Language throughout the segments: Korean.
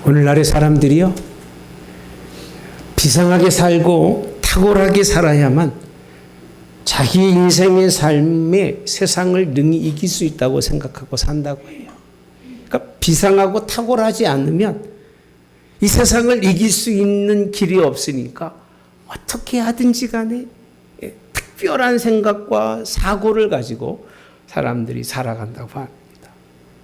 오늘날의 사람들이요, 비상하게 살고 탁월하게 살아야만 자기 인생의 삶에 세상을 능히 이길 수 있다고 생각하고 산다고 해요. 그러니까 비상하고 탁월하지 않으면 이 세상을 이길 수 있는 길이 없으니까 어떻게 하든지 간에 특별한 생각과 사고를 가지고 사람들이 살아간다고 합니다.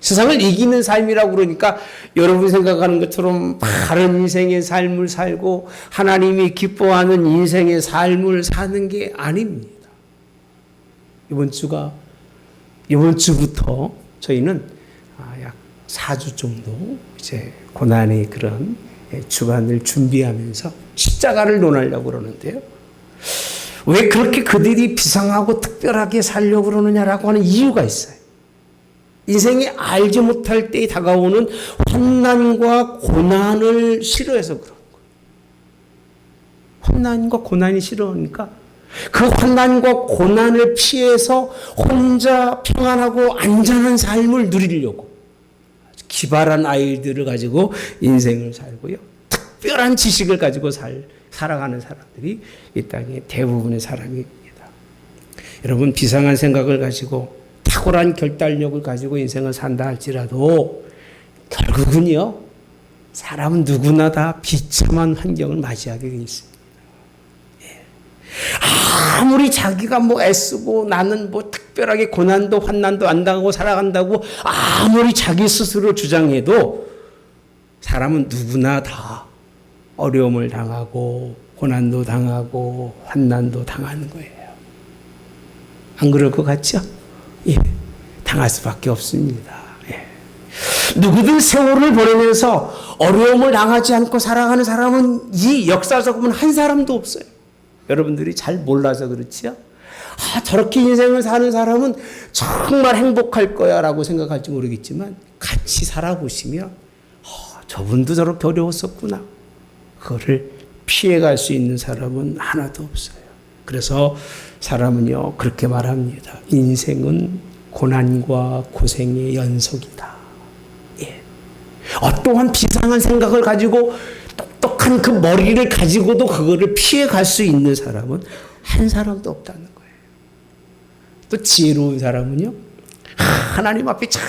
세상을 이기는 삶이라고 그러니까 여러분이 생각하는 것처럼 바른 인생의 삶을 살고 하나님이 기뻐하는 인생의 삶을 사는 게 아닙니다. 이번 주부터 저희는 약 4주 정도 이제 고난의 그런 주간을 준비하면서 십자가를 논하려고 그러는데요. 왜 그렇게 그들이 비상하고 특별하게 살려고 그러느냐라고 하는 이유가 있어요. 인생에 알지 못할 때에 다가오는 환난과 고난을 싫어해서 그런 거예요. 환난과 고난이 싫어하니까 그 환난과 고난을 피해서 혼자 평안하고 안전한 삶을 누리려고 기발한 아이들을 가지고 인생을 살고요. 특별한 지식을 가지고 살아가는 사람들이 이 땅의 대부분의 사람입니다. 여러분, 비상한 생각을 가지고 탁월한 결단력을 가지고 인생을 산다 할지라도 결국은요, 사람은 누구나 다 비참한 환경을 맞이하게 되어 있습니다. 아무리 자기가 애쓰고 나는 특별하게 고난도 환난도 안 당하고 살아간다고 아무리 자기 스스로 주장해도 사람은 누구나 다 어려움을 당하고 고난도 당하고 환난도 당하는 거예요. 안 그럴 것 같죠? 예, 당할 수밖에 없습니다. 예. 누구든 세월을 보내면서 어려움을 당하지 않고 살아가는 사람은 이 역사적으로는 한 사람도 없어요. 여러분들이 잘 몰라서 그렇지요? 저렇게 인생을 사는 사람은 정말 행복할 거야 라고 생각할지 모르겠지만 같이 살아보시면 저분도 저렇게 어려웠었구나. 그거를 피해갈 수 있는 사람은 하나도 없어요. 그래서 사람은요, 그렇게 말합니다. 인생은 고난과 고생의 연속이다. 예. 어떠한 비상한 생각을 가지고 똑똑한 그 머리를 가지고도 그거를 피해갈 수 있는 사람은 한 사람도 없다는 거예요. 또 지혜로운 사람은요, 하나님 앞에 잘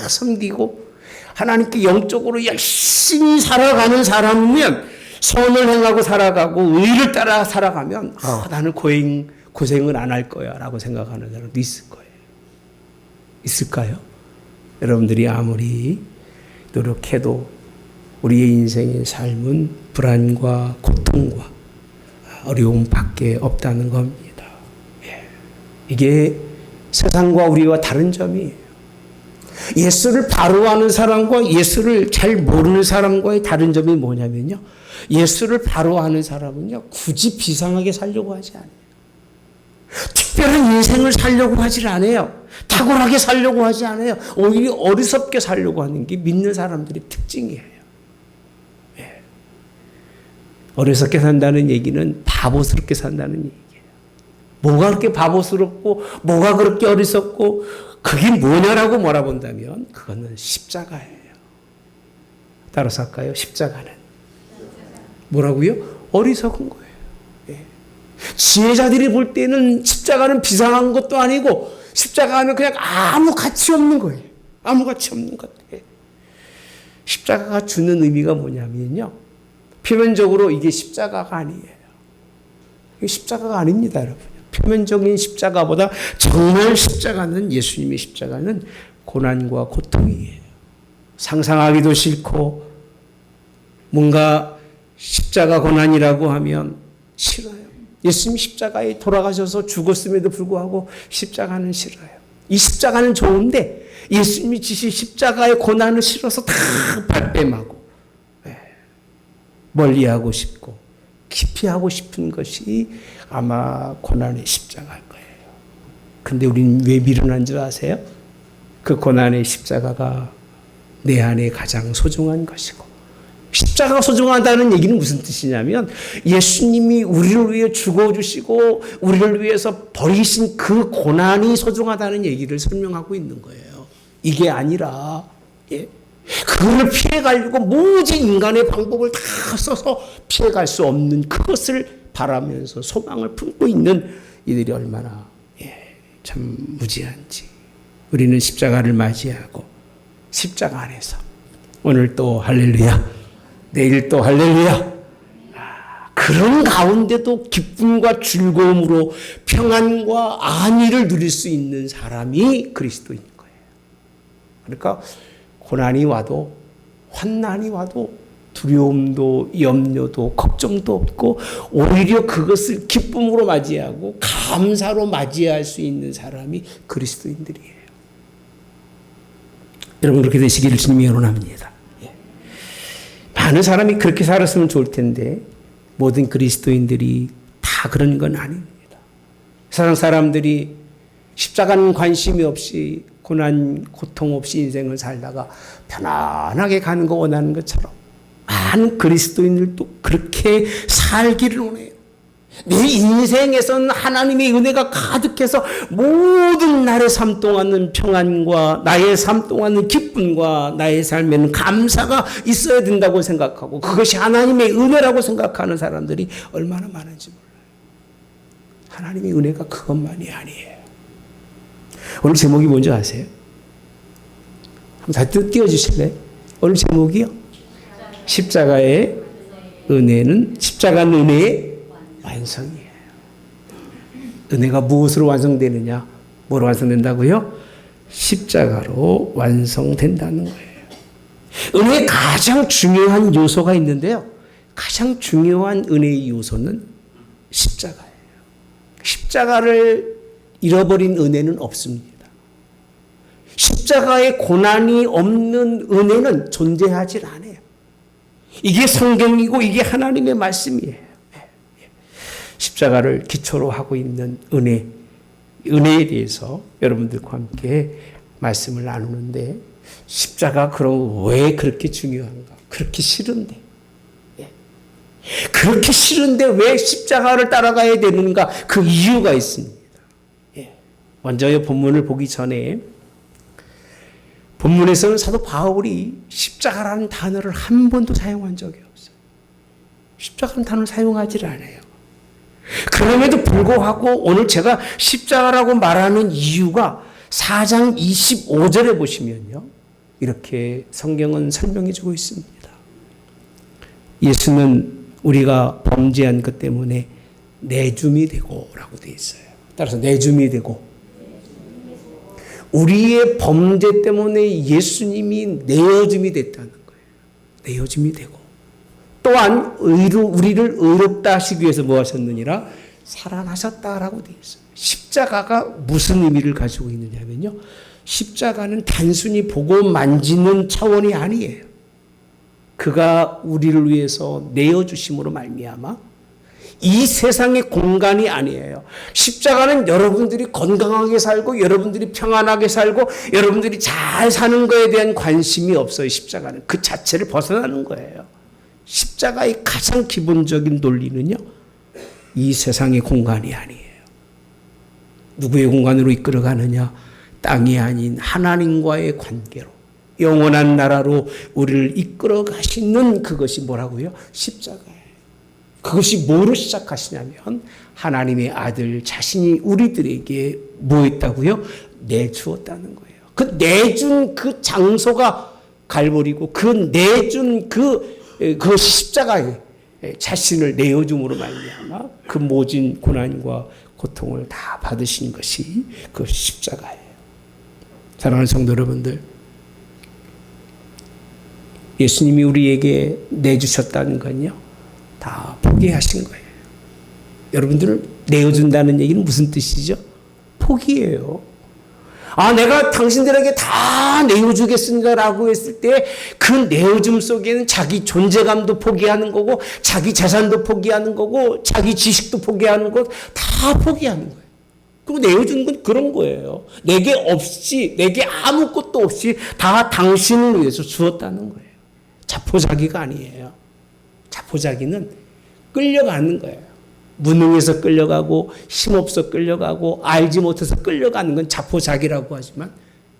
섬기고 하나님께 영적으로 열심히 살아가는 사람이면 선을 행하고 살아가고 의를 따라 살아가면 나는 고생을 안 할 거야 라고 생각하는 사람도 있을 거예요. 있을까요? 여러분들이 아무리 노력해도 우리의 인생의 삶은 불안과 고통과 어려움밖에 없다는 겁니다. 이게 세상과 우리와 다른 점이에요. 예수를 바로 아는 사람과 예수를 잘 모르는 사람과의 다른 점이 뭐냐면요, 예수를 바로 아는 사람은요, 굳이 비상하게 살려고 하지 않아요. 특별한 인생을 살려고 하질 않아요. 탁월하게 살려고 하지 않아요. 오히려 어리석게 살려고 하는 게 믿는 사람들의 특징이에요. 예. 어리석게 산다는 얘기는 바보스럽게 산다는 얘기예요. 뭐가 그렇게 바보스럽고 뭐가 그렇게 어리석고 그게 뭐냐라고 몰아본다면 그거는 십자가예요. 따라서 할까요? 십자가는 뭐라고요? 어리석은 거예요. 예. 지혜자들이 볼 때는 십자가는 비상한 것도 아니고 십자가는 그냥 아무 가치 없는 거예요. 아무 가치 없는 것. 예. 십자가가 주는 의미가 뭐냐면요, 표면적으로 이게 십자가가 아니에요. 이게 십자가가 아닙니다, 여러분. 표면적인 십자가보다 정말 십자가는, 예수님의 십자가는 고난과 고통이에요. 상상하기도 싫고 뭔가 십자가 고난이라고 하면 싫어요. 예수님이 십자가에 돌아가셔서 죽었음에도 불구하고 십자가는 싫어요. 이 십자가는 좋은데 예수님이 지신 십자가의 고난을 싫어서 다 발뺌하고 멀리하고 싶고 깊이 하고 싶은 것이 아마 고난의 십자가일 거예요. 근데 우리는 왜 미련한 줄 아세요? 그 고난의 십자가가 내 안에 가장 소중한 것이고, 십자가가 소중하다는 얘기는 무슨 뜻이냐면 예수님이 우리를 위해 죽어주시고 우리를 위해서 버리신 그 고난이 소중하다는 얘기를 설명하고 있는 거예요. 이게 아니라 그걸 피해가려고 모든 인간의 방법을 다 써서 피해갈 수 없는 그것을 바라면서 소망을 품고 있는 이들이 얼마나 참 무지한지. 우리는 십자가를 맞이하고 십자가 안에서 오늘 또 할렐루야, 내일 또 할렐루야, 그런 가운데도 기쁨과 즐거움으로 평안과 안위를 누릴 수 있는 사람이 그리스도인 거예요. 그러니까 고난이 와도 환난이 와도 두려움도 염려도 걱정도 없고 오히려 그것을 기쁨으로 맞이하고 감사로 맞이할 수 있는 사람이 그리스도인들이에요. 여러분 그렇게 되시기를 주님이 원합니다. 많은 사람이 그렇게 살았으면 좋을 텐데 모든 그리스도인들이 다 그런 건 아닙니다. 세상 사람들이 십자가는 관심이 없이 고난 고통 없이 인생을 살다가 편안하게 가는 거 원하는 것처럼 많은 그리스도인들도 그렇게 살기를 원해요. 내 인생에서는 하나님의 은혜가 가득해서 모든 날의 삶 동안은 평안과 나의 삶 동안은 기쁨과 나의 삶에는 감사가 있어야 된다고 생각하고 그것이 하나님의 은혜라고 생각하는 사람들이 얼마나 많은지 몰라요. 하나님의 은혜가 그것만이 아니에요. 오늘 제목이 뭔지 아세요? 한번 다시 띄워주실래요? 오늘 제목이요? 십자가의 은혜는 십자가는 은혜의 완성이에요. 은혜가 무엇으로 완성되느냐? 뭐로 완성된다고요? 십자가로 완성된다는 거예요. 은혜의 가장 중요한 요소가 있는데요. 가장 중요한 은혜의 요소는 십자가예요. 십자가를 잃어버린 은혜는 없습니다. 십자가의 고난이 없는 은혜는 존재하지 않아요. 이게 성경이고 이게 하나님의 말씀이에요. 십자가를 기초로 하고 있는 은혜에 대해서 여러분들과 함께 말씀을 나누는데 십자가 그럼 왜 그렇게 중요한가? 그렇게 싫은데. 그렇게 싫은데 왜 십자가를 따라가야 되는가? 그 이유가 있습니다. 먼저 본문을 보기 전에 본문에서는 사도 바울이 십자가라는 단어를 한 번도 사용한 적이 없어요. 십자가라는 단어를 사용하지 않아요. 그럼에도 불구하고 오늘 제가 십자가라고 말하는 이유가 4장 25절에 보시면요. 이렇게 성경은 설명해 주고 있습니다. 예수는 우리가 범죄한 것 때문에 내줌이 되고 라고 되어 있어요. 따라서 내줌이 되고 우리의 범죄 때문에 예수님이 내어줌이 됐다는 거예요. 내어줌이 되고 또한 우리를 의롭다 하시기 위해서 뭐 하셨느니라? 살아나셨다라고 되어 있어요. 십자가가 무슨 의미를 가지고 있느냐면요. 십자가는 단순히 보고 만지는 차원이 아니에요. 그가 우리를 위해서 내어주심으로 말미암아 이 세상의 공간이 아니에요. 십자가는 여러분들이 건강하게 살고 여러분들이 평안하게 살고 여러분들이 잘 사는 거에 대한 관심이 없어요. 십자가는 그 자체를 벗어나는 거예요. 십자가의 가장 기본적인 논리는요. 이 세상의 공간이 아니에요. 누구의 공간으로 이끌어가느냐? 땅이 아닌 하나님과의 관계로 영원한 나라로 우리를 이끌어 가시는 그것이 뭐라고요? 십자가예요. 그것이 뭐로 시작하시냐면 하나님의 아들 자신이 우리들에게 뭐 했다고요? 내주었다는 거예요. 그 내준 그 장소가 갈보리고 그 내준 그것이 십자가에 자신을 내어줌으로 말미암아 그 모진 고난과 고통을 다 받으신 것이 그 십자가예요. 사랑하는 성도 여러분들, 예수님이 우리에게 내주셨다는 건요, 다 포기하신 거예요. 여러분들을 내어준다는 얘기는 무슨 뜻이죠? 포기예요. 내가 당신들에게 다 내어주겠습니다라고 했을 때 그 내어줌 속에는 자기 존재감도 포기하는 거고 자기 재산도 포기하는 거고 자기 지식도 포기하는 거 다 포기하는 거예요. 그리고 내어주는 건 그런 거예요. 내게 아무것도 없이 다 당신을 위해서 주었다는 거예요. 자포자기가 아니에요. 자포자기는 끌려가는 거예요. 무능해서 끌려가고 힘없어 끌려가고 알지 못해서 끌려가는 건 자포자기라고 하지만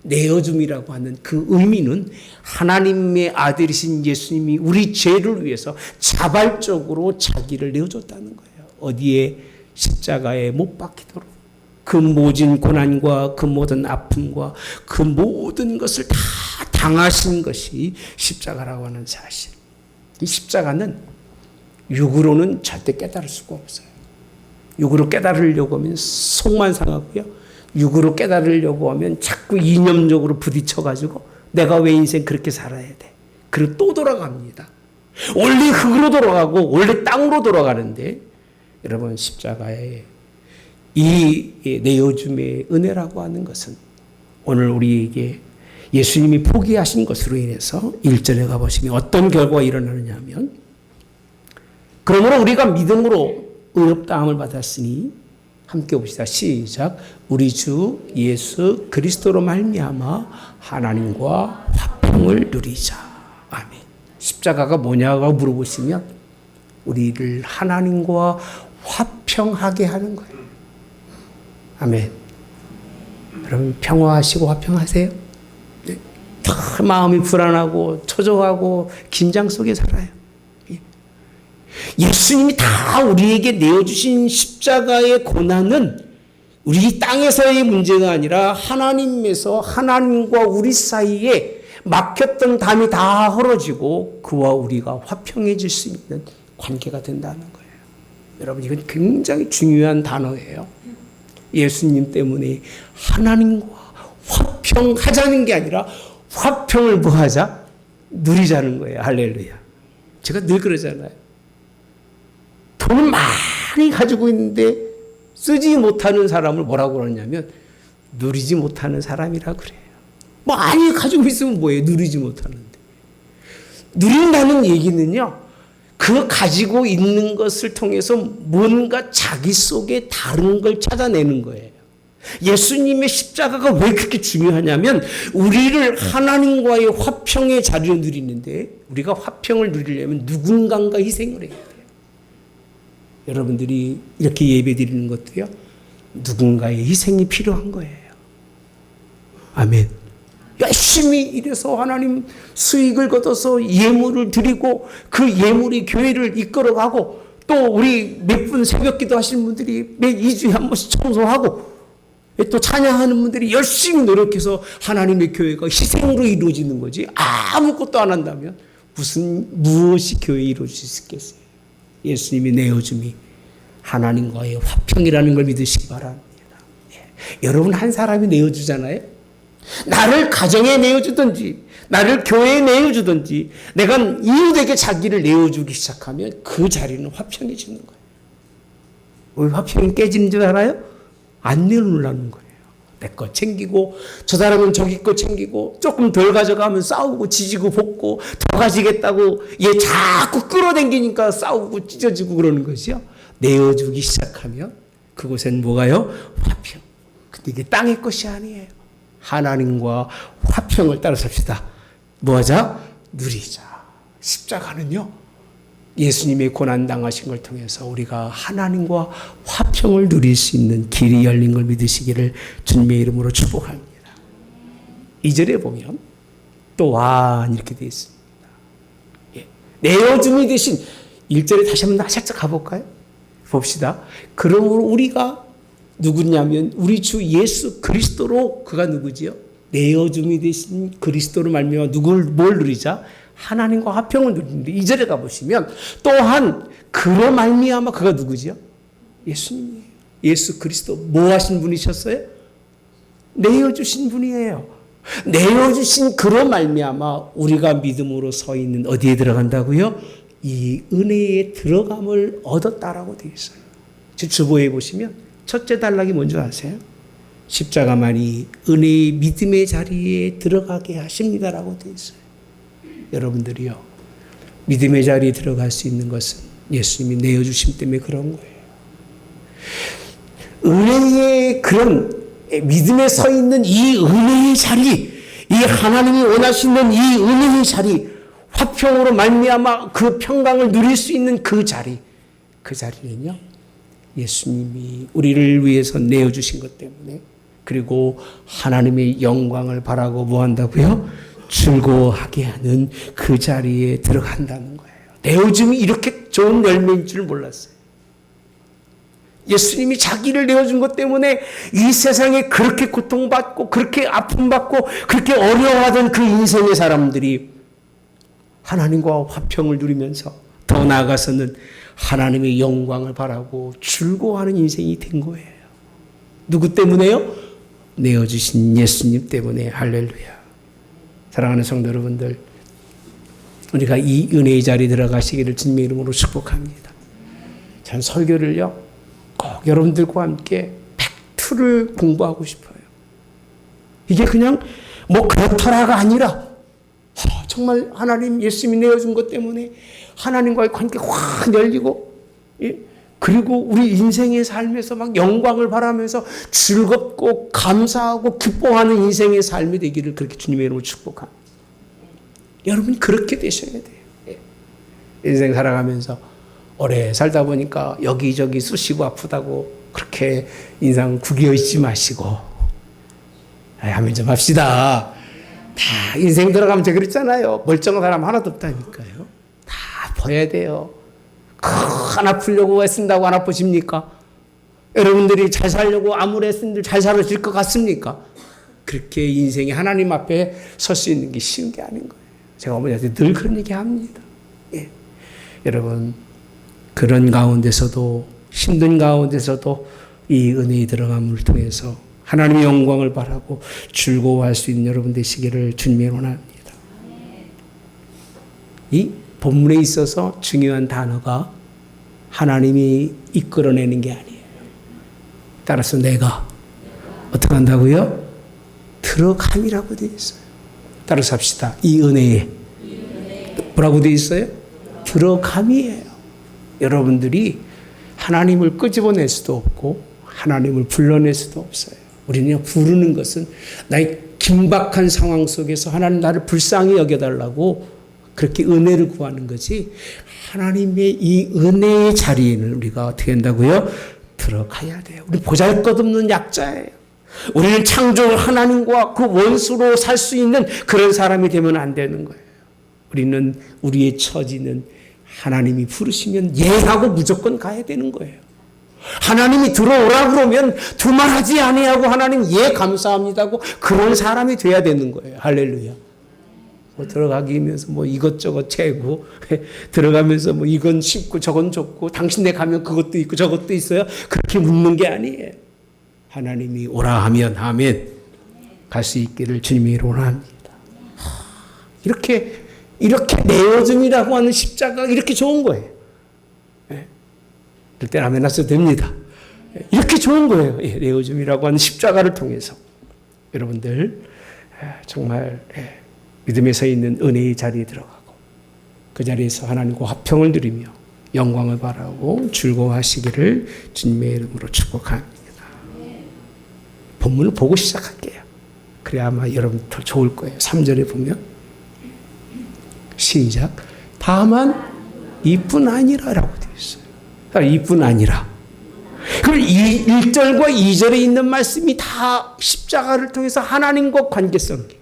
내어줌이라고 하는 그 의미는 하나님의 아들이신 예수님이 우리 죄를 위해서 자발적으로 자기를 내어줬다는 거예요. 어디에? 십자가에 못 박히도록. 그 모진 고난과 그 모든 아픔과 그 모든 것을 다 당하신 것이 십자가라고 하는 사실. 이 십자가는 육으로는 절대 깨달을 수가 없어요. 육으로 깨달으려고 하면 속만 상하고요. 육으로 깨달으려고 하면 자꾸 이념적으로 부딪혀가지고 내가 왜 인생 그렇게 살아야 돼. 그리고 또 돌아갑니다. 원래 흙으로 돌아가고 원래 땅으로 돌아가는데 여러분 십자가의 이 내어줌의 은혜라고 하는 것은 오늘 우리에게 예수님이 포기하신 것으로 인해서 1절에 가보시면 어떤 결과가 일어나느냐 하면 그러므로 우리가 믿음으로 의롭다함을 받았으니 함께 봅시다. 시작. 우리 주 예수 그리스도로 말미암아 하나님과 화평을 누리자. 아멘. 십자가가 뭐냐고 물어보시면 우리를 하나님과 화평하게 하는 거예요. 아멘. 여러분 평화하시고 화평하세요? 네. 다 마음이 불안하고 초조하고 긴장 속에 살아요. 예수님이 다 우리에게 내어주신 십자가의 고난은 우리 땅에서의 문제가 아니라 하나님에서 하나님과 우리 사이에 막혔던 담이 다 헐어지고 그와 우리가 화평해질 수 있는 관계가 된다는 거예요. 여러분 이건 굉장히 중요한 단어예요. 예수님 때문에 하나님과 화평하자는 게 아니라 화평을 뭐 하자? 누리자는 거예요. 할렐루야. 제가 늘 그러잖아요. 돈을 많이 가지고 있는데 쓰지 못하는 사람을 뭐라고 그러냐면 누리지 못하는 사람이라고 그래요. 많이 가지고 있으면 뭐예요? 누리지 못하는데. 누린다는 얘기는요. 그 가지고 있는 것을 통해서 뭔가 자기 속에 다른 걸 찾아내는 거예요. 예수님의 십자가가 왜 그렇게 중요하냐면 우리를 하나님과의 화평의 자리로 누리는데 우리가 화평을 누리려면 누군가가 희생을 해야 돼요. 여러분들이 이렇게 예배 드리는 것도요. 누군가의 희생이 필요한 거예요. 아멘. 열심히 일해서 하나님 수익을 거둬서 예물을 드리고 그 예물이 교회를 이끌어가고 또 우리 몇 분 새벽기도 하시는 분들이 매 2주에 한 번씩 청소하고 또 찬양하는 분들이 열심히 노력해서 하나님의 교회가 희생으로 이루어지는 거지 아무것도 안 한다면 무엇이 교회에 이루어질 수 있겠어요. 예수님이 내어줌이 하나님과의 화평이라는 걸 믿으시기 바랍니다. 예. 여러분 한 사람이 내어주잖아요. 나를 가정에 내어주든지 나를 교회에 내어주든지 내가 이웃에게 자기를 내어주기 시작하면 그 자리는 화평해지는 거예요. 왜 화평이 깨지는 줄 알아요? 안 내놓으려는 거예요. 내 거 챙기고 저 사람은 저기 거 챙기고 조금 덜 가져가면 싸우고 지지고 볶고 더 가지겠다고 얘 자꾸 끌어당기니까 싸우고 찢어지고 그러는 것이요. 내어주기 시작하면 그곳엔 뭐가요? 화평. 근데 이게 땅의 것이 아니에요. 하나님과 화평을 따라 삽시다. 뭐하자? 누리자. 십자가는요. 예수님의 고난당하신 걸 통해서 우리가 하나님과 화평을 누릴 수 있는 길이 열린 걸 믿으시기를 주님의 이름으로 축복합니다. 2절에 보면 또한 이렇게 되어 있습니다. 예. 내어줌이 되신 1절에 다시 한번 살짝 가볼까요? 봅시다. 그러므로 우리가 누구냐면 우리 주 예수 그리스도로 그가 누구지요? 내어줌이 되신 그리스도로 말미암아 뭘 누리자? 하나님과 화평을 누리는데 2절에 가보시면 또한 그로 말미암아 그가 누구지요? 예수님이에요. 예수 그리스도 뭐 하신 분이셨어요? 내어주신 분이에요. 내어주신 그로 말미암아 우리가 믿음으로 서 있는 어디에 들어간다고요? 이 은혜에 들어감을 얻었다라고 되어 있어요. 주보에 보시면 첫째 단락이 뭔지 아세요? 십자가만이 은혜의 믿음의 자리에 들어가게 하십니다라고 되어 있어요. 여러분들이요. 믿음의 자리에 들어갈 수 있는 것은 예수님이 내어주심 때문에 그런 거예요. 은혜의 그런 믿음에 서 있는 이 은혜의 자리, 이 하나님이 원하시는 이 은혜의 자리, 화평으로 말미암아 그 평강을 누릴 수 있는 그 자리는요. 예수님이 우리를 위해서 내어주신 것 때문에 그리고 하나님의 영광을 바라고 뭐 한다고요? 즐거워하게 하는 그 자리에 들어간다는 거예요. 내어줌이 이렇게 좋은 열매인 줄 몰랐어요. 예수님이 자기를 내어준 것 때문에 이 세상에 그렇게 고통받고 그렇게 아픔받고 그렇게 어려워하던 그 인생의 사람들이 하나님과 화평을 누리면서 더 나아가서는 하나님의 영광을 바라고 즐거워하는 인생이 된 거예요. 누구 때문에요? 내어주신 예수님 때문에. 할렐루야. 사랑하는 성도 여러분들, 우리가 이 은혜의 자리에 들어가시기를 주님의 이름으로 축복합니다. 전 설교를요, 꼭 여러분들과 함께 팩트를 공부하고 싶어요. 이게 그냥 뭐 그렇더라가 아니라 정말 하나님 예수님이 내어준 것 때문에 하나님과의 관계 확 열리고, 그리고 우리 인생의 삶에서 막 영광을 바라면서 즐겁고 감사하고 기뻐하는 인생의 삶이 되기를 그렇게 주님의 이름으로 축복합니다. 여러분 그렇게 되셔야 돼요. 인생 살아가면서 오래 살다 보니까 여기저기 쑤시고 아프다고 그렇게 인상 구겨 있지 마시고 하면 좀 합시다. 다 인생 들어가면 제가 그랬잖아요. 멀쩡한 사람 하나도 없다니까요. 다 보여야 돼요. 안 아프려고 애쓴다고 안 아프십니까? 여러분들이 잘 살려고 아무리 애쓴들 잘 살아질 것 같습니까? 그렇게 인생이 하나님 앞에 설 수 있는 게 쉬운 게 아닌 거예요. 제가 어머니한테 늘 그런 얘기 합니다. 여러분, 그런 가운데서도, 힘든 가운데서도 이 은혜의 들어감을 통해서 하나님의 영광을 바라고 즐거워할 수 있는 여러분 되시기를 주님의 원합니다. 이 본문에 있어서 중요한 단어가 하나님이 이끌어내는 게 아니에요. 따라서 내가 어떻게 한다고요? 들어감이라고 되어 있어요. 따라서 합시다. 이 은혜에 뭐라고 되어 있어요? 들어감이에요. 여러분들이 하나님을 끄집어낼 수도 없고 하나님을 불러낼 수도 없어요. 우리는 부르는 것은 나의 긴박한 상황 속에서 하나님 나를 불쌍히 여겨달라고 그렇게 은혜를 구하는 거지, 하나님의 이 은혜의 자리에는 우리가 어떻게 한다고요? 들어가야 돼요. 우리 보잘것없는 약자예요. 우리는 창조 하나님과 그 원수로 살 수 있는 그런 사람이 되면 안 되는 거예요. 우리는 우리의 처지는 하나님이 부르시면 예 하고 무조건 가야 되는 거예요. 하나님이 들어오라 그러면 두말하지 아니하고 하나님 예 감사합니다고 그런 사람이 돼야 되는 거예요. 할렐루야. 뭐 들어가기면서 뭐 이것저것 채고 들어가면서 뭐 이건 쉽고 저건 좁고 당신네 가면 그것도 있고 저것도 있어요. 그렇게 묻는 게 아니에요. 하나님이 오라 하면 아멘 갈 수 있기를 주님이 원합니다. 이렇게 내어줌이라고 하는 십자가가 이렇게 좋은 거예요. 그럴 땐 아멘 하셔도 됩니다. 이렇게 좋은 거예요. 내어줌이라고 하는 십자가를 통해서 여러분들 정말 믿음에 서 있는 은혜의 자리에 들어가고 그 자리에서 하나님과 화평을 누리며 영광을 바라고 즐거워하시기를 주님의 이름으로 축복합니다. 본문을 보고 시작할게요. 그래야 아마 여러분 더 좋을 거예요. 3절에 보면 시작. 다만 이뿐 아니라라고 되어 있어요. 그러니까 이뿐 아니라. 그럼 1절과 2절에 있는 말씀이 다 십자가를 통해서 하나님과 관계성이.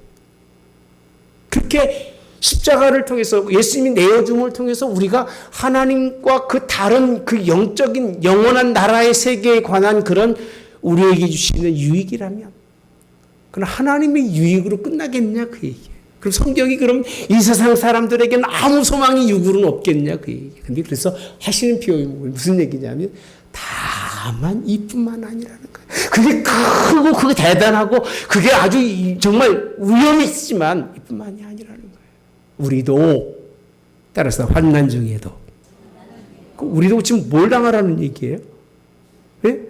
그렇게 십자가를 통해서 예수님이 내어줌을 통해서 우리가 하나님과 그 다른 그 영적인 영원한 나라의 세계에 관한 그런 우리에게 주시는 유익이라면 그럼 하나님의 유익으로 끝나겠냐 그 얘기예요. 그럼 성경이 그럼 이 세상 사람들에게는 아무 소망이 육으로는 없겠냐 그 얘기예요. 근데 그래서 하시는 표현이 무슨 얘기냐면 다만 이뿐만 아니라는 거예요. 그게 크고 그게 대단하고 그게 아주 정말 위험이 있지만 이뿐만이 아니라는 거예요. 우리도 따라서 환난 중에도 우리도 지금 뭘 당하라는 얘기예요? 네?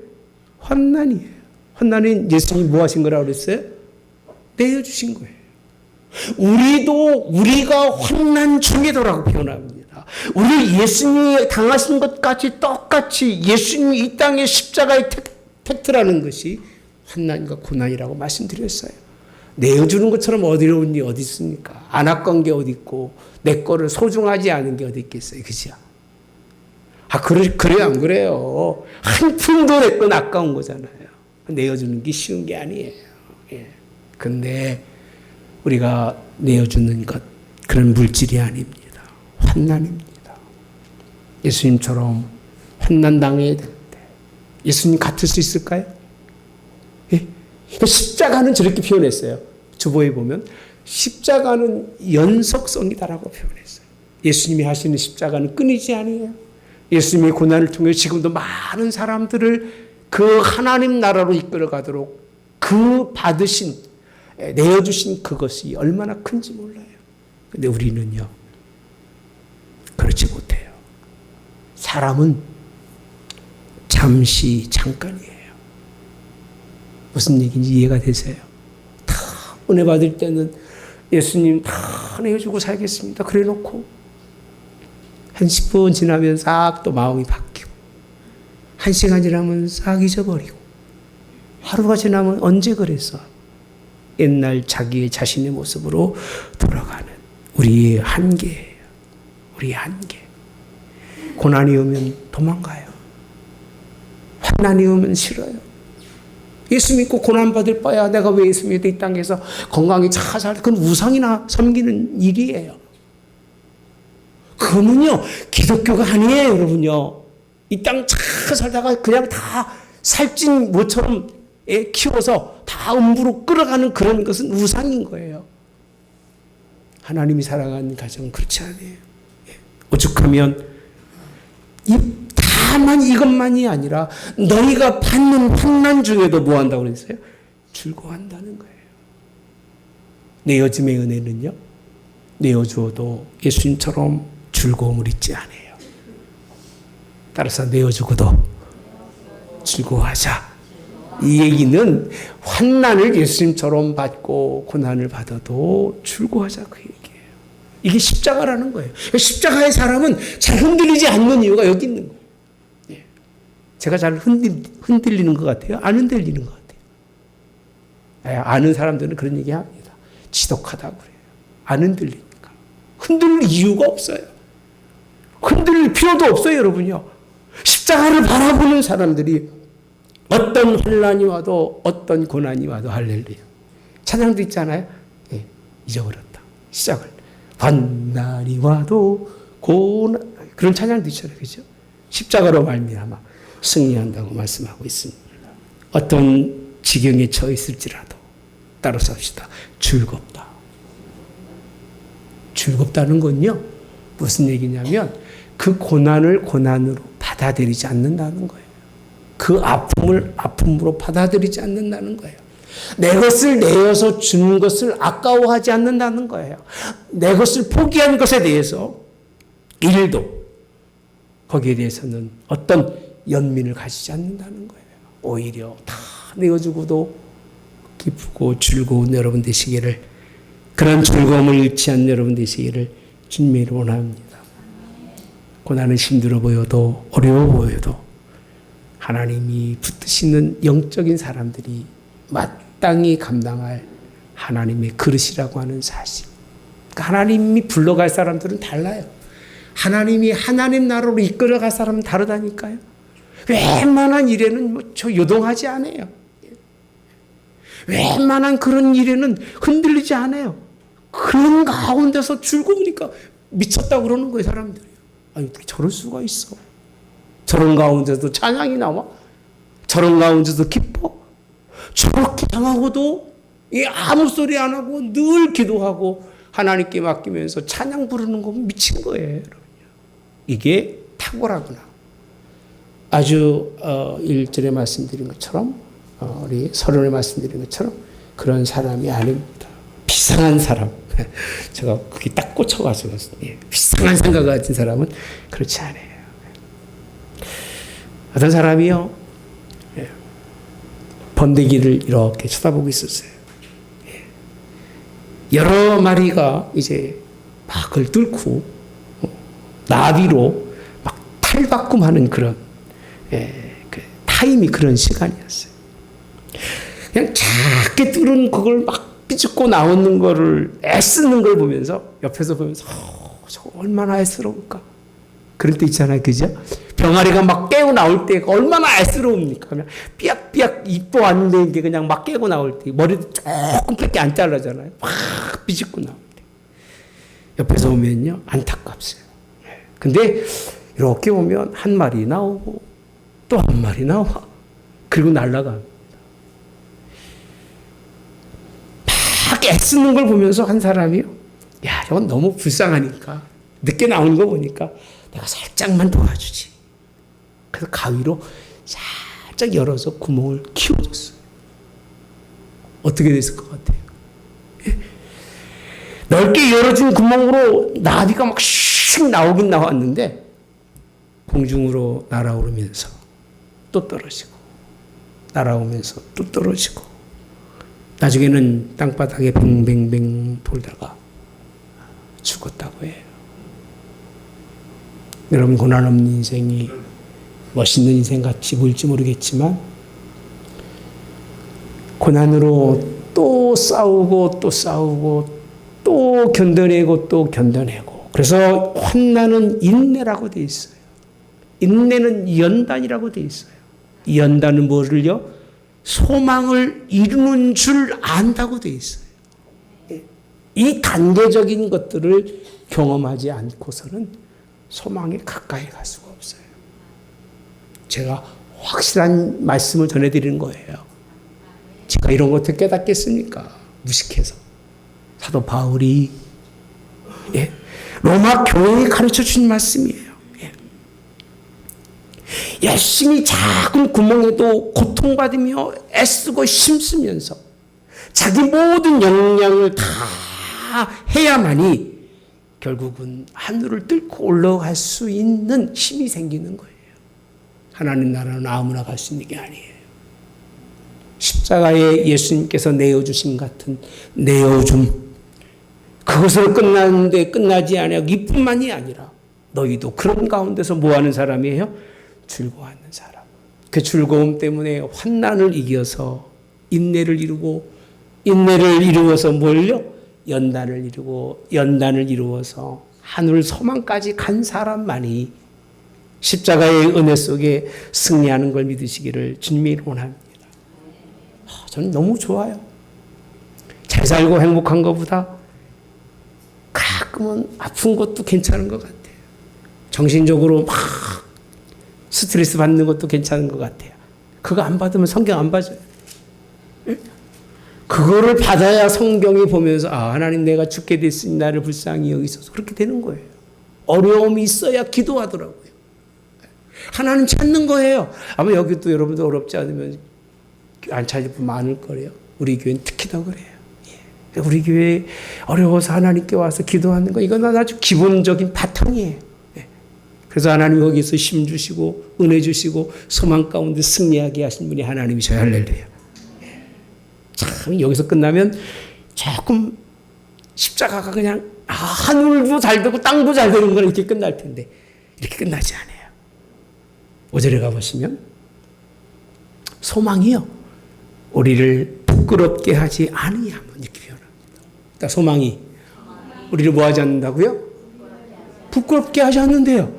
환난이에요. 환난은 예수님이 뭐 하신 거라고 그랬어요? 내어주신 거예요. 우리가 환난 중에도라고 표현합니다. 우리 예수님이 당하신 것 같이 똑같이 예수님이 이 땅의 십자가의 팩트라는 것이 환난과 고난이라고 말씀드렸어요. 내어주는 것처럼 어디로운 게 어디 있습니까? 안 아까운 게 어디 있고 내 거를 소중하지 않은 게 어디 있겠어요. 그죠? 그래요 안 그래요? 한 푼도 내 건 아까운 거잖아요. 내어주는 게 쉬운 게 아니에요. 예. 근데 우리가 내어주는 것, 그런 물질이 아닙니다. 환난입니다. 예수님처럼 환난 당해야 되는데 예수님 같을 수 있을까요? 예? 십자가는 저렇게 표현했어요. 주보에 보면 십자가는 연속성이다라고 표현했어요. 예수님이 하시는 십자가는 끊이지 아니에요. 예수님의 고난을 통해 지금도 많은 사람들을 그 하나님 나라로 이끌어가도록 그 받으신, 내어주신 그것이 얼마나 큰지 몰라요. 근데 우리는요, 그렇지 못해요. 사람은 잠시 잠깐이에요. 무슨 얘기인지 이해가 되세요? 다 은혜 받을 때는 예수님 다 내어주고 살겠습니다. 그래 놓고 한 10분 지나면 싹 또 마음이 바뀌고 1시간 지나면 싹 잊어버리고 하루가 지나면 언제 그랬어? 옛날 자기의 자신의 모습으로 돌아가는 우리의 한계예요. 우리의 한계. 고난이 오면 도망가요. 환난이 오면 싫어요. 예수 믿고 고난받을 바야 내가 왜 예수 믿고 이 땅에서 건강히 잘 살아. 그건 우상이나 섬기는 일이에요. 그거는요 기독교가 아니에요. 여러분요. 이 땅 잘 살다가 그냥 다 살찐 모처럼 키워서 다 음부로 끌어가는 그런 것은 우상인 거예요. 하나님이 살아가는 가정은 그렇지 않아요. 오죽하면 다만 이것만이 아니라 너희가 받는 환난 중에도 뭐 한다고 그랬어요? 즐거워한다는 거예요. 내어짐의 은혜는요, 내어주어도 예수님처럼 즐거움을 잊지 않아요. 따라서 내어주고도 즐거워하자. 이 얘기는 환난을 예수님처럼 받고 고난을 받아도 즐거워하자 그 얘기예요. 이게 십자가라는 거예요. 십자가의 사람은 잘 흔들리지 않는 이유가 여기 있는 거예요. 제가 잘 흔들리는 것 같아요? 안 흔들리는 것 같아요? 아는 사람들은 그런 얘기 합니다. 지독하다고 그래요. 안 흔들리니까. 흔들릴 이유가 없어요. 흔들릴 필요도 없어요, 여러분요. 십자가를 바라보는 사람들이 어떤 환난이 와도 어떤 고난이 와도 할렐루야. 찬양도 있잖아요. 예, 잊어버렸다. 시작을. 환난이 와도 고난, 그런 찬양도 있잖아요. 그죠? 십자가로 말미암아 승리한다고 말씀하고 있습니다. 어떤 지경에 처해 있을지라도 따라서 합시다. 즐겁다. 즐겁다는 건요, 무슨 얘기냐면 그 고난을 고난으로 받아들이지 않는다는 거예요. 그 아픔을 아픔으로 받아들이지 않는다는 거예요. 내 것을 내어서 주는 것을 아까워하지 않는다는 거예요. 내 것을 포기한 것에 대해서 일도 거기에 대해서는 어떤 연민을 가지지 않는다는 거예요. 오히려 다 내어주고도 기쁘고 즐거운 여러분 되시기를, 그런 즐거움을 잃지 않는 여러분 되시기를 주님의 이름으로 원합니다. 고난은 힘들어 보여도 어려워 보여도 하나님이 붙드시는 영적인 사람들이 마땅히 감당할 하나님의 그릇이라고 하는 사실. 그러니까 하나님이 불러갈 사람들은 달라요. 하나님이 하나님 나라로 이끌어갈 사람은 다르다니까요. 웬만한 일에는 저 요동하지 않아요. 웬만한 그런 일에는 흔들리지 않아요. 그런 가운데서 즐거우니까 미쳤다고 그러는 거예요, 사람들이. 아니, 어떻게 저럴 수가 있어? 저런 가운데서도 찬양이 나와? 저런 가운데서도 기뻐? 저렇게 당하고도 아무 소리 안 하고 늘 기도하고 하나님께 맡기면서 찬양 부르는 건 미친 거예요, 여러분. 이게 탁월하구나. 아주 1절에 말씀드린 것처럼, 우리 서론에 말씀드린 것처럼 그런 사람이 아닙니다. 비상한 사람. 제가 그게 딱 꽂혀가지고, 비상한 생각을 가진 사람은 그렇지 않아요. 어떤 사람이요, 번데기를 이렇게 쳐다보고 있었어요. 여러 마리가 이제 막 그걸 뚫고 나비로 막 탈바꿈하는 그런 그 타임이 그런 시간이었어요. 그냥 작게 뚫은 그걸 막 삐죽고 나오는 거를 애쓰는 걸 보면서 옆에서 보면서 저거 얼마나 애스러울까. 그럴 때 있잖아요. 그죠? 병아리가 막 깨고 나올 때가 얼마나 애스러웁니까? 그냥 삐약삐약 입도 안 되는 게 그냥 막 깨고 나올 때. 머리도 조금밖에 안 잘라잖아요. 확 비집고 나올 때. 옆에서 보면요. 안타깝어요. 근데 이렇게 보면 한 마리 나오고 또 한 마리 나와. 그리고 날아갑니다. 막 애쓰는 걸 보면서 한 사람이요. 야, 저건 너무 불쌍하니까. 늦게 나오는 거 보니까 내가 살짝만 도와주지. 그래서 가위로 살짝 열어서 구멍을 키워줬어요. 어떻게 됐을 것 같아요? 예? 넓게 열어준 구멍으로 나비가 막 슉 나오긴 나왔는데 공중으로 날아오르면서 또 떨어지고 날아오면서 또 떨어지고 나중에는 땅바닥에 뱅뱅뱅 돌다가 죽었다고 해요. 여러분, 고난없는 인생이 멋있는 인생 같이 보일지 모르겠지만 고난으로 또 싸우고 또 싸우고 또 견뎌내고 또 견뎌내고, 그래서 환난은 인내라고 돼 있어요. 인내는 연단이라고 돼 있어요. 이 연단은 뭐를요? 소망을 이루는 줄 안다고 돼 있어요. 이 단계적인 것들을 경험하지 않고서는 소망에 가까이 갈 수가 없어요. 제가 확실한 말씀을 전해드리는 거예요. 제가 이런 것들 깨닫겠습니까? 무식해서. 사도 바울이 로마 교회에 가르쳐 준 말씀이에요. 열심히 작은 구멍에도 고통받으며 애쓰고 힘쓰면서 자기 모든 역량을 다 해야만이 결국은 하늘을 뚫고 올라갈 수 있는 힘이 생기는 거예요. 하나님 나라는 아무나 갈 수 있는 게 아니에요. 십자가에 예수님께서 내어주신 같은 내어줌, 그것으로 끝나는데 끝나지 아니하고 이뿐만이 아니라 너희도 그런 가운데서 뭐하는 사람이에요? 즐거워하는 사람. 그 즐거움 때문에 환난을 이겨서 인내를 이루고, 인내를 이루어서 뭘요? 연단을 이루고, 연단을 이루어서 하늘 소망까지 간 사람만이 십자가의 은혜 속에 승리하는 걸 믿으시기를 주님이 원합니다. 저는 너무 좋아요. 잘 살고 행복한 것보다 가끔은 아픈 것도 괜찮은 것 같아요. 정신적으로 막 스트레스 받는 것도 괜찮은 것 같아요. 그거 안 받으면 성경 안 봐줘요. 그거를 받아야 성경이 보면서 하나님 내가 죽게 됐으니 나를 불쌍히 여기소서, 그렇게 되는 거예요. 어려움이 있어야 기도하더라고요. 하나님 찾는 거예요. 아마 여기도 여러분도 어렵지 않으면 안 찾을 분 많을 거예요. 우리 교회는 특히 더 그래요. 우리 교회 어려워서 하나님께 와서 기도하는 거, 이건 아주 기본적인 바탕이에요. 그래서 하나님 거기서 힘 주시고 은혜 주시고 소망 가운데 승리하게 하신 분이 하나님이셔요. 할렐루야. 참 여기서 끝나면 조금 십자가가 그냥 하늘도 잘 되고 땅도 잘 되는 건 이렇게 끝날 텐데 이렇게 끝나지 않아요. 5절에 가보시면 소망이요 우리를 부끄럽게 하지 아니하면 이렇게 표현합니다. 그러니까 소망이 우리를 뭐 하지 않는다고요? 부끄럽게 하지 않는데요.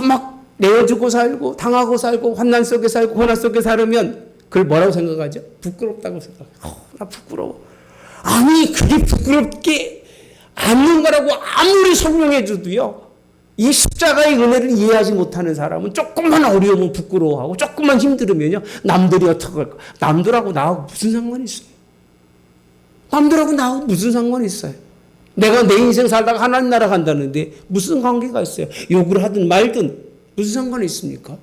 막 내어주고 살고 당하고 살고 환난 속에 살고 고난 속에 살으면 그걸 뭐라고 생각하죠? 부끄럽다고 생각해요. 나 부끄러워. 아니 그게 부끄럽게 않는 거라고 아무리 설명해 줘도요. 이 십자가의 은혜를 이해하지 못하는 사람은 조금만 어려우면 부끄러워하고 조금만 힘들으면요. 남들이 어떻게 할까? 남들하고 나하고 무슨 상관이 있어요? 남들하고 나하고 무슨 상관이 있어요? 내가 내 인생 살다가 하나님 나라 간다는데 무슨 관계가 있어요? 욕을 하든 말든 무슨 상관이 있습니까?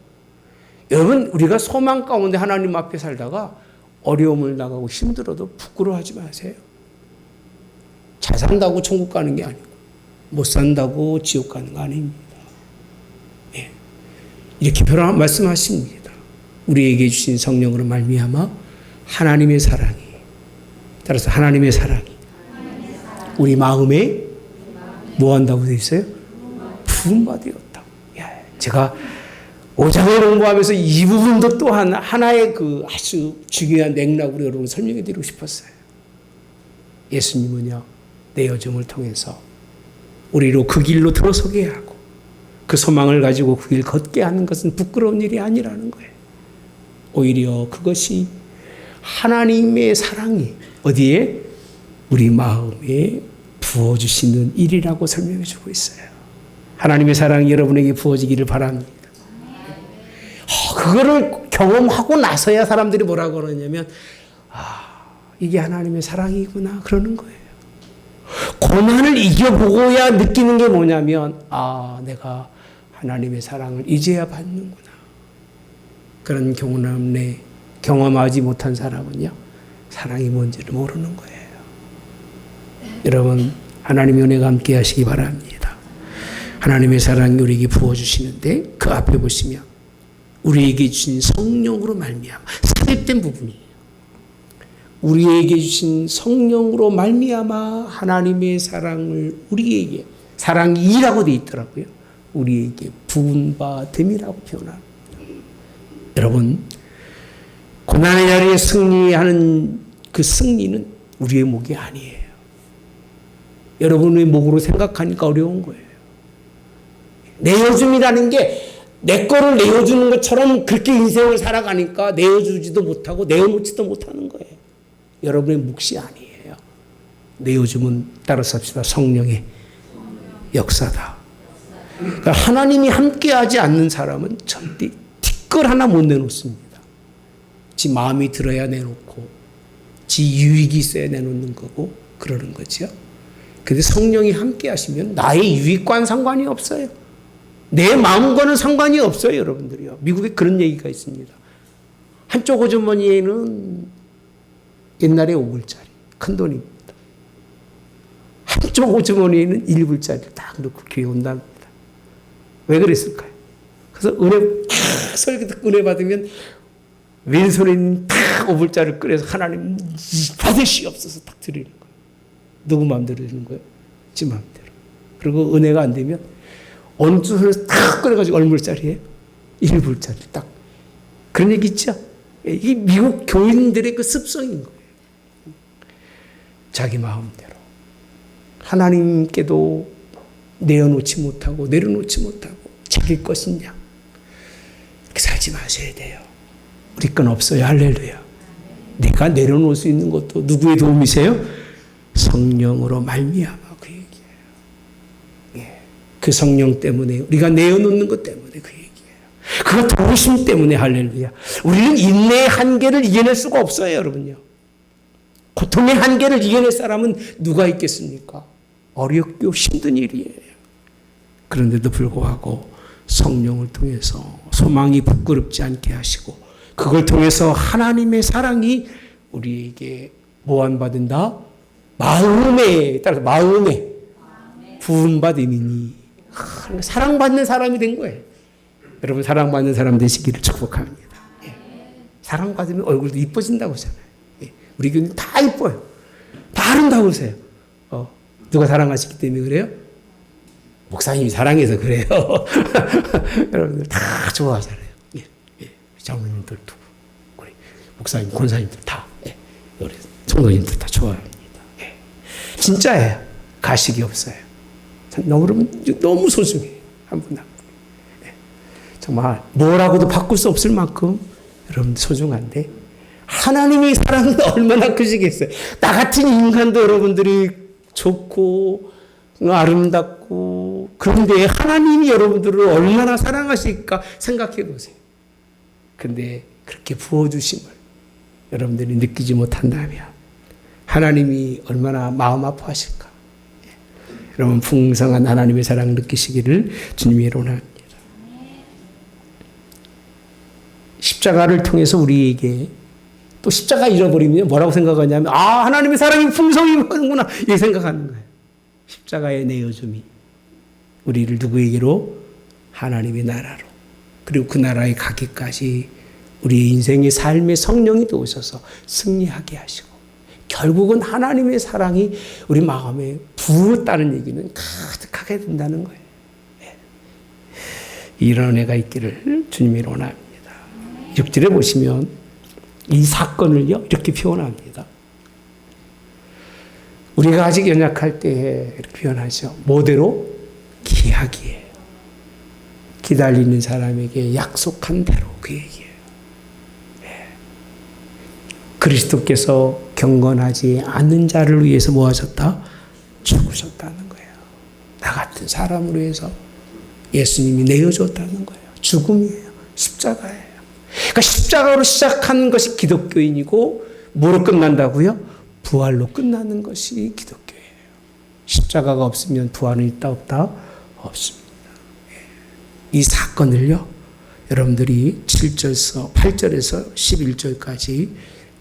여러분 우리가 소망 가운데 하나님 앞에 살다가 어려움을 나가고 힘들어도 부끄러워하지 마세요. 잘 산다고 천국 가는 게 아니고 못 산다고 지옥 가는 거 아닙니다. 이렇게 말씀하십니다. 우리에게 주신 성령으로 말미암아 하나님의 사랑이, 따라서 하나님의 사랑이 우리 마음에 뭐 한다고 되어 있어요? 부음받으었다. 제가 5장을 공부하면서 이 부분도 또한 하나의 그 아주 중요한 맥락으로 여러분 설명해 드리고 싶었어요. 예수님은요, 내 여정을 통해서 우리로 그 길로 들어서게 하고 그 소망을 가지고 그 길 걷게 하는 것은 부끄러운 일이 아니라는 거예요. 오히려 그것이 하나님의 사랑이 어디에? 우리 마음에 부어주시는 일이라고 설명해 주고 있어요. 하나님의 사랑이 여러분에게 부어지기를 바랍니다. 그거를 경험하고 나서야 사람들이 뭐라고 그러냐면 이게 하나님의 사랑이구나 그러는 거예요. 고난을 이겨보고야 느끼는 게 뭐냐면 내가 하나님의 사랑을 이제야 받는구나. 그런 경험하지 못한 사람은요 사랑이 뭔지를 모르는 거예요. 여러분 하나님의 은혜가 함께 하시기 바랍니다. 하나님의 사랑이 우리에게 부어주시는데 그 앞에 보시면 우리에게 주신 성령으로 말미암아 삽입된 부분이에요. 우리에게 주신 성령으로 말미암아 하나님의 사랑을 우리에게 사랑이라고 되어 있더라고요. 우리에게 부은 바 됨이라고 표현합니다. 여러분 고난의 자리에 승리하는 그 승리는 우리의 목이 아니에요. 여러분의 목으로 생각하니까 어려운 거예요. 내어줌이라는 게 내 거를 내어주는 것처럼 그렇게 인생을 살아가니까 내어주지도 못하고 내어놓지도 못하는 거예요. 여러분의 몫이 아니에요. 내어줌은 따라서 합시다. 성령의 역사다. 그러니까 하나님이 함께하지 않는 사람은 절대 티끌 하나 못 내놓습니다. 지 마음이 들어야 내놓고 지 유익이 있어야 내놓는 거고 그러는 거죠. 근데 성령이 함께 하시면 나의 유익과는 상관이 없어요. 내 마음과는 상관이 없어요, 여러분들이요. 미국에 그런 얘기가 있습니다. 한쪽 호주머니에는 옛날에 5불짜리 큰 돈입니다. 한쪽 호주머니에는 1불짜리 딱 넣고 교회 온답니다. 왜 그랬을까요? 그래서 설교 듣고 은혜 받으면 왼손에는 딱 5불짜리를 꺼내서 하나님 받으시옵소서 딱 드리는 거예요. 누구 마음대로 드리는 거예요? 지 마음대로. 그리고 은혜가 안 되면 어느 손에서 딱 꺼내가지고 얼마짜리예요? 1불짜리 딱. 그런 얘기 있죠? 이게 미국 교인들의 그 습성인 거예요. 자기 마음대로. 하나님께도 내어놓지 못하고 내려놓지 못하고 자기 것이냐. 그렇게 살지 마셔야 돼요. 우리 건 없어요. 할렐루야. 내가 내려놓을 수 있는 것도 누구의 도움이세요? 성령으로 말미암아. 그 성령 때문에 우리가 내어놓는 것 때문에 그 얘기예요. 그 도우심 때문에 할렐루야. 우리는 인내의 한계를 이겨낼 수가 없어요, 여러분요. 고통의 한계를 이겨낼 사람은 누가 있겠습니까? 어렵고 힘든 일이에요. 그런데도 불구하고 성령을 통해서 소망이 부끄럽지 않게 하시고 그걸 통해서 하나님의 사랑이 우리에게 보완받은다. 마음에 따라서 마음에 부은받음이니 사랑받는 사람이 된 거예요. 여러분 사랑받는 사람 되시기를 축복합니다. 예. 사랑받으면 얼굴도 이뻐진다고 하잖아요. 예. 우리 교회는 다 이뻐요. 다 아름다우세요. 누가 사랑하시기 때문에 그래요? 목사님이 사랑해서 그래요. 여러분들 다 좋아하잖아요. 예. 예. 장로님들도 우리 목사님, 권사님들 다 예. 우리 성도님들 다 좋아합니다. 예. 진짜예요. 가식이 없어요. 너무 소중해요. 한 분 한 분. 네. 정말 뭐라고도 바꿀 수 없을 만큼 여러분들 소중한데 하나님의 사랑은 얼마나 크시겠어요. 나 같은 인간도 여러분들이 좋고 아름답고 그런데 하나님이 여러분들을 얼마나 사랑하실까 생각해 보세요. 근데 그렇게 부어주심을 여러분들이 느끼지 못한다면 하나님이 얼마나 마음 아파하실까. 여러분 풍성한 하나님의 사랑을 느끼시기를 주님이 원합니다. 십자가를 통해서 우리에게 또 십자가 잃어버리면 뭐라고 생각하냐면 하나님의 사랑이 풍성이구나 이렇게 생각하는 거예요. 십자가의 내어줌이 우리를 누구에게로? 하나님의 나라로 그리고 그 나라에 가기까지 우리의 인생의 삶의 성령이 오셔서 승리하게 하시고 결국은 하나님의 사랑이 우리 마음에 부었다는 얘기는 가득하게 된다는 거예요. 이런 은혜가 있기를 주님이 원합니다. 6절에 보시면 이 사건을요 이렇게 표현합니다. 우리가 아직 연약할 때에 이렇게 표현하죠. 뭐대로? 기약이에요. 기다리는 사람에게 약속한 대로 그 얘기예요. 그리스도께서 경건하지 않는 자를 위해서 뭐 하셨다? 죽으셨다는 거예요. 나 같은 사람을 위해서 예수님이 내어줬다는 거예요. 죽음이에요. 십자가예요. 그러니까 십자가로 시작하는 것이 기독교인이고 뭐로 끝난다고요? 부활로 끝나는 것이 기독교예요. 십자가가 없으면 부활은 있다 없다? 없습니다. 이 사건을요, 여러분들이 7절에서 8절에서 11절까지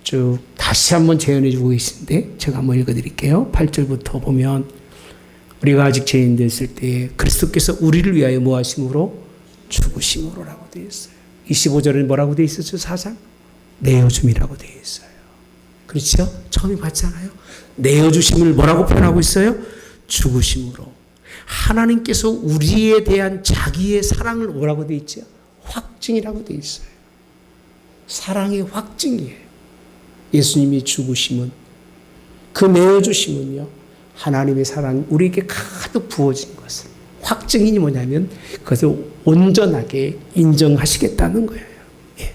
쭉 다시 한번 재현해 주고 계신데 제가 한번 읽어드릴게요. 8절부터 보면 우리가 아직 죄인 됐을 때 그리스도께서 우리를 위하여 뭐 하심으로? 죽으심으로라고 되어 있어요. 25절에 뭐라고 되어 있었죠? 사상? 내어줌이라고 되어 있어요. 그렇죠? 처음에 봤잖아요. 내어주심을 뭐라고 표현하고 있어요? 죽으심으로. 하나님께서 우리에 대한 자기의 사랑을 뭐라고 되어 있죠? 확증이라고 되어 있어요. 사랑의 확증이에요. 예수님이 죽으심은, 그 내어주심은요, 하나님의 사랑이 우리에게 가득 부어진 것을 확증이 뭐냐면 그것을 온전하게 인정하시겠다는 거예요. 예.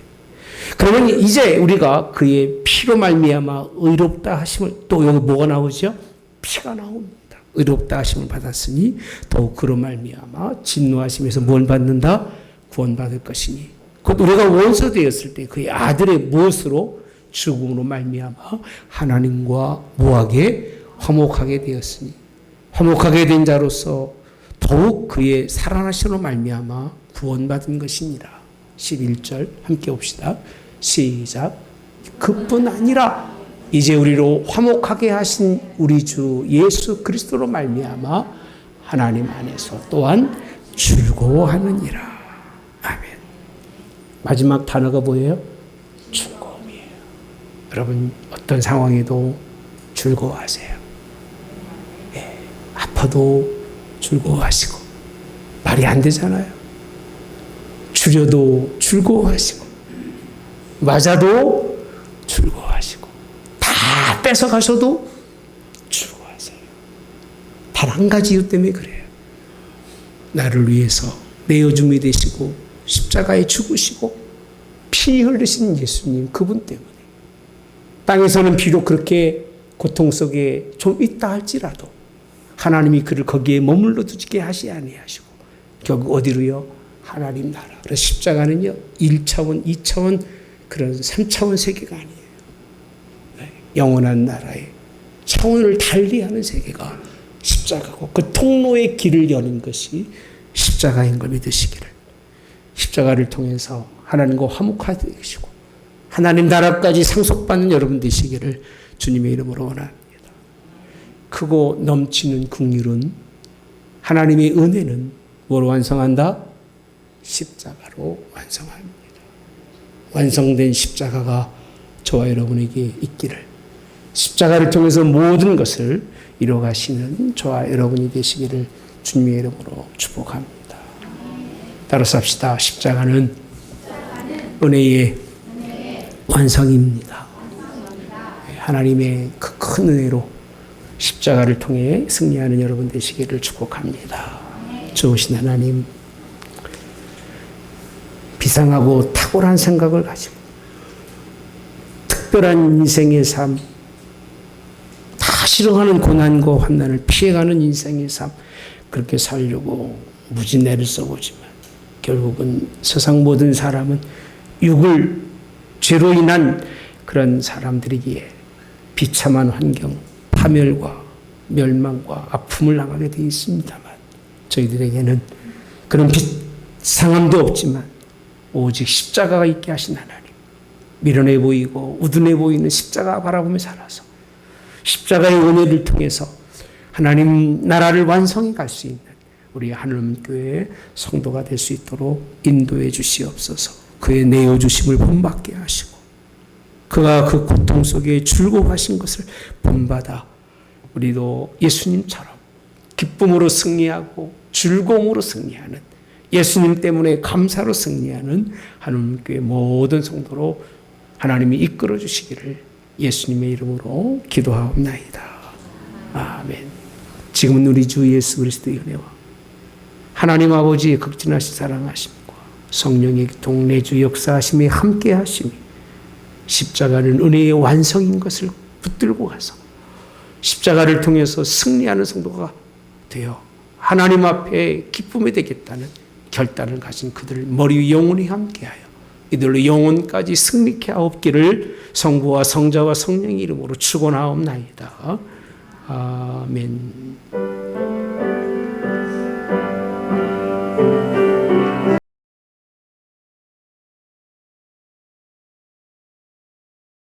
그러면 이제 우리가 그의 피로 말미암아 의롭다 하심을, 또 여기 뭐가 나오죠? 피가 나옵니다. 의롭다 하심을 받았으니 더욱 그로 말미암아 진노하심에서 뭘 받는다? 구원받을 것이니 곧 우리가 원수 되었을 때 그의 아들의 무엇으로? 죽음으로 말미암아 하나님과 뭐하게? 화목하게 되었으니 화목하게 된 자로서 더욱 그의 살아나심으로 말미암아 구원받은 것이니라. 11절 함께 봅시다. 시작. 그뿐 아니라 이제 우리로 화목하게 하신 우리 주 예수 그리스도로 말미암아 하나님 안에서 또한 즐거워하느니라. 아멘. 마지막 단어가 뭐예요? 즐거움이에요. 여러분 어떤 상황에도 즐거워하세요. 예, 아파도 즐거워하시고, 말이 안 되잖아요. 줄여도 즐거워하시고, 맞아도 즐거워하시고, 다 뺏어가셔도 즐거워하세요. 단 한 가지 이유 때문에 그래요. 나를 위해서 내어줌이 되시고 십자가에 죽으시고 피 흘리신 예수님, 그분 때문에. 땅에서는 비록 그렇게 고통 속에 좀 있다 할지라도 하나님이 그를 거기에 머물러 두지게 하시 아니하시고 결국 어디로요? 하나님 나라. 그래서 십자가는요 1차원, 2차원, 그런 3차원 세계가 아니에요. 영원한 나라의 차원을 달리하는 세계가 십자가고 그 통로의 길을 여는 것이 십자가인 걸 믿으시기를. 십자가를 통해서 하나님과 화목하게 되시고 하나님 나라까지 상속받는 여러분 되시기를 주님의 이름으로 원합니다. 크고 넘치는 긍휼은, 하나님의 은혜는 뭐로 완성한다? 십자가로 완성합니다. 완성된 십자가가 저와 여러분에게 있기를, 십자가를 통해서 모든 것을 이뤄가시는 저와 여러분이 되시기를 주님의 이름으로 축복합니다. 따라서 합시다. 십자가는 은혜의 완성입니다. 하나님의 그 큰 은혜로 십자가를 통해 승리하는 여러분 되시기를 축복합니다. 좋으신 하나님, 비상하고 탁월한 생각을 가지고 특별한 인생의 삶, 다 싫어하는 고난과 환난을 피해가는 인생의 삶, 그렇게 살려고 무진 애를 써보지만 결국은 세상 모든 사람은 육을 죄로 인한 그런 사람들이기에 비참한 환경, 파멸과 멸망과 아픔을 당하게 되어 있습니다만 저희들에게는 그런 비상함도 없지만 오직 십자가가 있게 하신 하나님, 미련해 보이고 우둔해 보이는 십자가 바라보며 살아서 십자가의 은혜를 통해서 하나님 나라를 완성해 갈 수 있는 우리 하늘교회의 성도가 될 수 있도록 인도해 주시옵소서. 그의 내어주심을 본받게 하시고 그가 그 고통 속에 즐거워하신 것을 본받아 우리도 예수님처럼 기쁨으로 승리하고 즐거움으로 승리하는, 예수님 때문에 감사로 승리하는 하나님교회 모든 성도로 하나님이 이끌어 주시기를 예수님의 이름으로 기도하옵나이다. 아멘. 지금은 우리 주 예수 그리스도의 은혜와 하나님 아버지의 극진하신 사랑하심과 성령의 동내주 역사하심에 함께하심이 십자가는 은혜의 완성인 것을 붙들고 가서 십자가를 통해서 승리하는 성도가 되어 하나님 앞에 기쁨이 되겠다는 결단을 가진 그들 머리 위 영혼이 함께하여 이들로 영혼까지 승리케 하옵기를 성부와 성자와 성령의 이름으로 축원하옵나이다. 아멘.